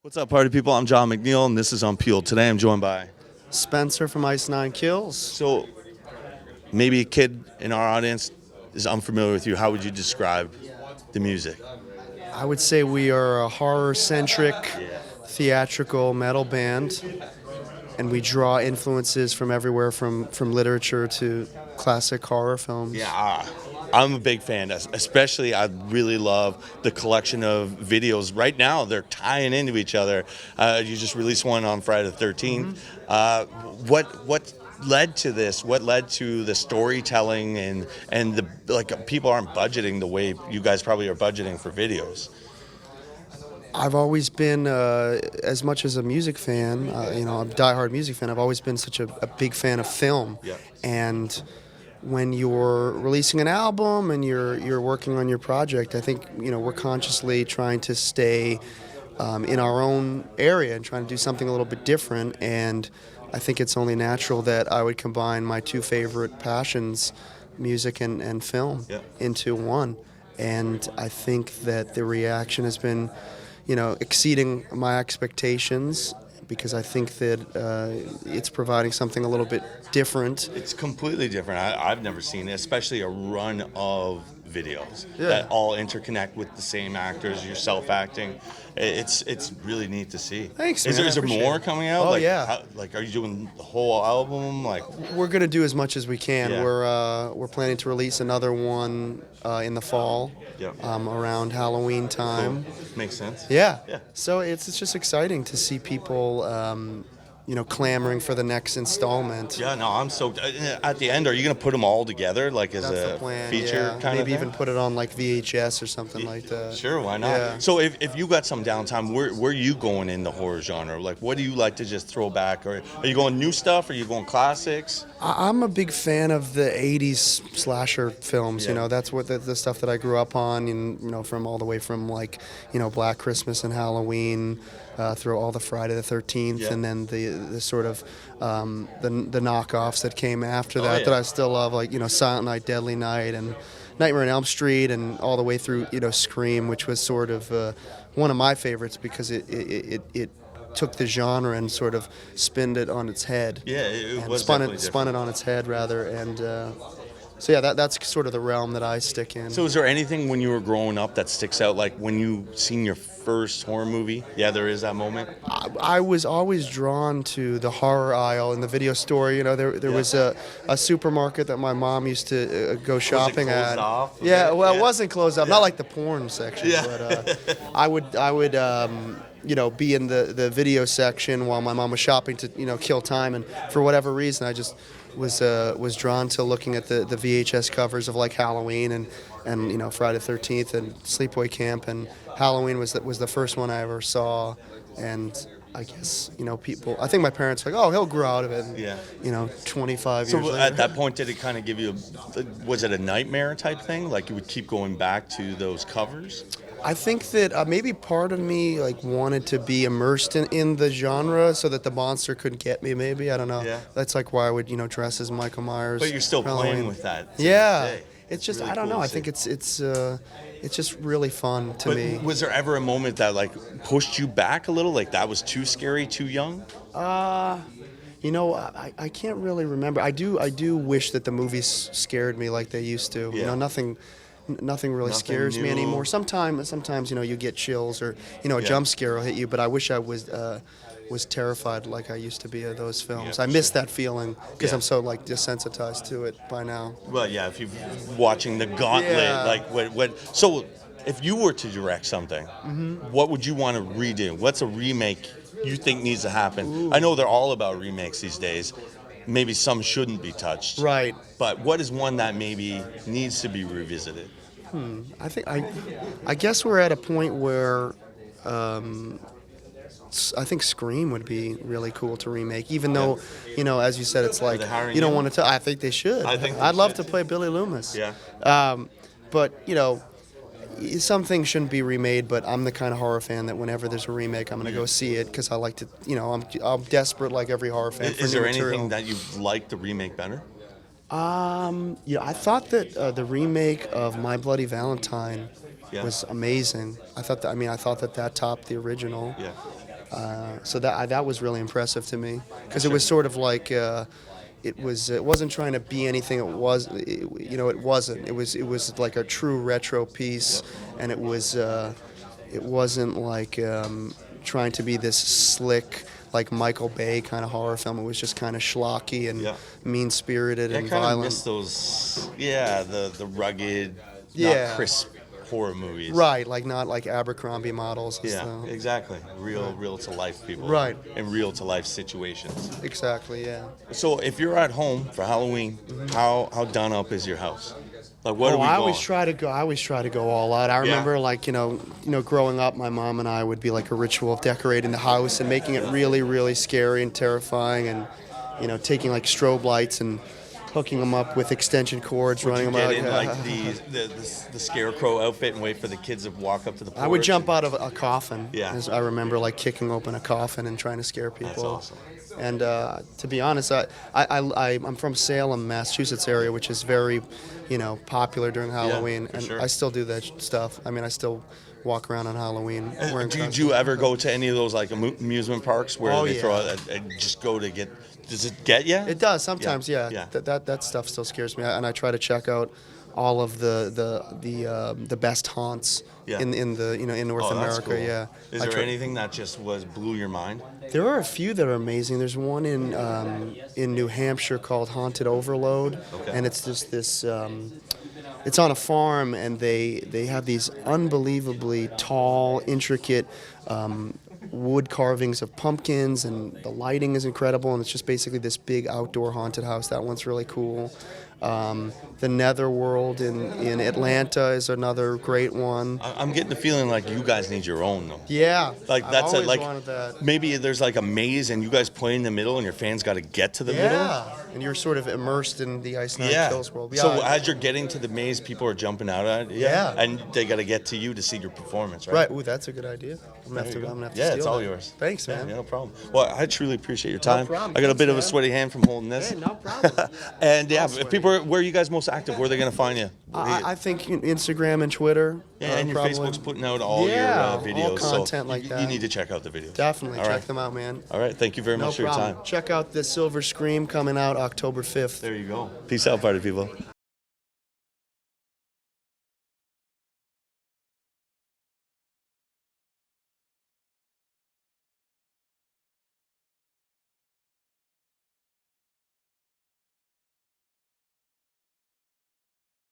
What's up, party people? I'm John McNeil, and this is Unpeeled. Today I'm joined by... Spencer from Ice Nine Kills. So, maybe a kid in our audience is unfamiliar with you. How would you describe the music? I would say we are a horror-centric, theatrical metal band, and we draw influences from everywhere from literature to classic horror films. Yeah, I'm a big fan. Especially, I really love the collection of videos. Right now, they're tying into each other. You just released one on Friday the 13th. What led to this? What led to the storytelling and the people aren't budgeting the way you guys probably are budgeting for videos? I've always been, as much as a music fan, I'm a diehard music fan, I've always been such a big fan of film. Yeah. And when you're releasing an album and you're working on your project, I think, we're consciously trying to stay in our own area and trying to do something a little bit different. And I think it's only natural that I would combine my two favorite passions, music and film, into one. And I think that the reaction has been, exceeding my expectations, because I think that it's providing something a little bit different. It's completely different. I've never seen it, especially a run of videos that all interconnect with the same actors, yourself acting. It's really neat to see. Thanks, man. Is there more coming out? Oh, yeah. Are you doing the whole album? We're gonna do as much as we can. Yeah. We're planning to release another one in the fall, around Halloween time. Cool. Makes sense. Yeah. So it's just exciting to see people, clamoring for the next installment. Yeah, no, I'm so... At the end, are you going to put them all together, as That's a the plan, feature kind of thing? Maybe even put it on, VHS or something like that. Sure, why not? Yeah. So if you got some downtime, where are you going in the horror genre? What do you like to just throw back? Or are you going new stuff? Are you going classics? I'm a big fan of the 80s slasher films. Yeah. That's what the stuff that I grew up on, and from all the way from Black Christmas and Halloween, through all the Friday the 13th, and then the sort of the knockoffs that came after that I still love, Silent Night, Deadly Night, and Nightmare on Elm Street, and all the way through Scream, which was sort of one of my favorites because it took the genre and sort of spinned it on its head. Yeah, it was spun it on its head rather, and so yeah, that's sort of the realm that I stick in. So is there anything when you were growing up that sticks out, like when you seen your first horror movie? Yeah, there is that moment. I was always drawn to the horror aisle in the video store. There was a supermarket that my mom used to go shopping was it closed at. Off? It wasn't closed off, not like the porn section, but I would be in the video section while my mom was shopping to kill time, and for whatever reason I just was drawn to looking at the VHS covers of Halloween and Friday the 13th and Sleepaway Camp, and Halloween was the first one I ever saw, and I guess people. I think my parents were like, oh, he'll grow out of it. And, 25 years later. So at that point, did it kind of give you was it a nightmare type thing? Like you would keep going back to those covers? I think that maybe part of me wanted to be immersed in the genre so that the monster couldn't get me. Maybe, I don't know. Yeah. That's why I would dress as Michael Myers. But you're still Halloween. playing with that. Yeah, it's just really I don't cool know. I to think see. it's just really fun to me. Was there ever a moment that pushed you back a little? That was too scary, too young? I can't really remember. I do wish that the movies scared me like they used to. Yeah. Nothing really scares me anymore. Sometimes you get chills or a jump scare will hit you. But I wish I was terrified like I used to be of those films. I miss that feeling because I'm so desensitized to it by now. Well, yeah. If you're watching The Gauntlet, So, if you were to direct something, what would you want to redo? What's a remake you think needs to happen? Ooh. I know they're all about remakes these days. Maybe some shouldn't be touched. Right. But what is one that maybe needs to be revisited? I guess we're at a point where I think Scream would be really cool to remake, even though, as you said, it's you don't want to tell. I think they should. I'd love to play Billy Loomis. Yeah. But, some things shouldn't be remade, but I'm the kind of horror fan that whenever there's a remake, I'm going to go see it because I like to, I'm desperate like every horror fan for new material. Is there anything that you'd like to remake better? I thought that the remake of My Bloody Valentine was amazing. I thought that topped the original. Yeah. So that was really impressive to me because it was sort of like it wasn't trying to be anything it was. It wasn't. It was like a true retro piece, and it wasn't like trying to be this slick, like Michael Bay kind of horror film. It was just kind of schlocky and mean-spirited and I violent. miss those, the rugged, Yeah. not crisp horror movies. Right, like not like Abercrombie models. And Yeah, stuff. exactly. Real to life people. Right. And real to life situations. Exactly, yeah. So if you're at home for Halloween, how done up is your house? Like what are we I going? always try to go all out. I remember like, growing up, my mom and I would be like a ritual of decorating the house and making it really, really scary and terrifying, and taking like strobe lights and hooking them up with extension cords, running them out. Get in like the scarecrow outfit and wait for the kids to walk up to the porch? I would jump out of a coffin. Yeah. I remember like kicking open a coffin and trying to scare people. That's awesome. And to be honest, I'm from Salem, Massachusetts area, which is very, popular during Halloween, for and sure. I still do that stuff. I mean, I still walk around on Halloween wearing Do costumes. you ever go to any of those like amusement parks where Oh, they yeah. throw out and just go to get? Does it get you? It does sometimes, yeah. Yeah. That stuff still scares me, and I try to check out all of the best haunts in North Oh, that's America. cool. Yeah. Is there anything that just blew your mind? There are a few that are amazing. There's one in New Hampshire called Haunted Overload, and it's just this. It's on a farm, and they have these unbelievably tall, intricate wood carvings of pumpkins, and the lighting is incredible, and it's just basically this big outdoor haunted house. That one's really cool. The Netherworld in Atlanta is another great one. I'm getting the feeling like you guys need your own though. Yeah, Like I've that's always like wanted that. maybe there's like a maze and you guys play in the middle and your fans got to get to the middle. Yeah, and you're sort of immersed in the Ice Nine Kills world. Yeah. So as you're getting to the maze, people are jumping out at you. Yeah. And they got to get to you to see your performance, right? Right. Ooh, that's a good idea. I'm gonna have to Yeah, steal it's all that. yours. Thanks, man. Yeah, no problem. Well, I truly appreciate your time. problem. I got a Thanks, bit of a man. sweaty hand from holding this. Hey, no problem. And yeah, I'll if people where are you guys most active? Where are they going to find you? I think Instagram and Twitter. Yeah, and your probably. Facebook's putting out all Yeah, your videos. all content so like you that. need to check out the videos. Definitely All check right. them out, man. All right. Thank you very No much for your problem. time. Check out the Silver Scream coming out October 5th. There you go. Peace out, party people.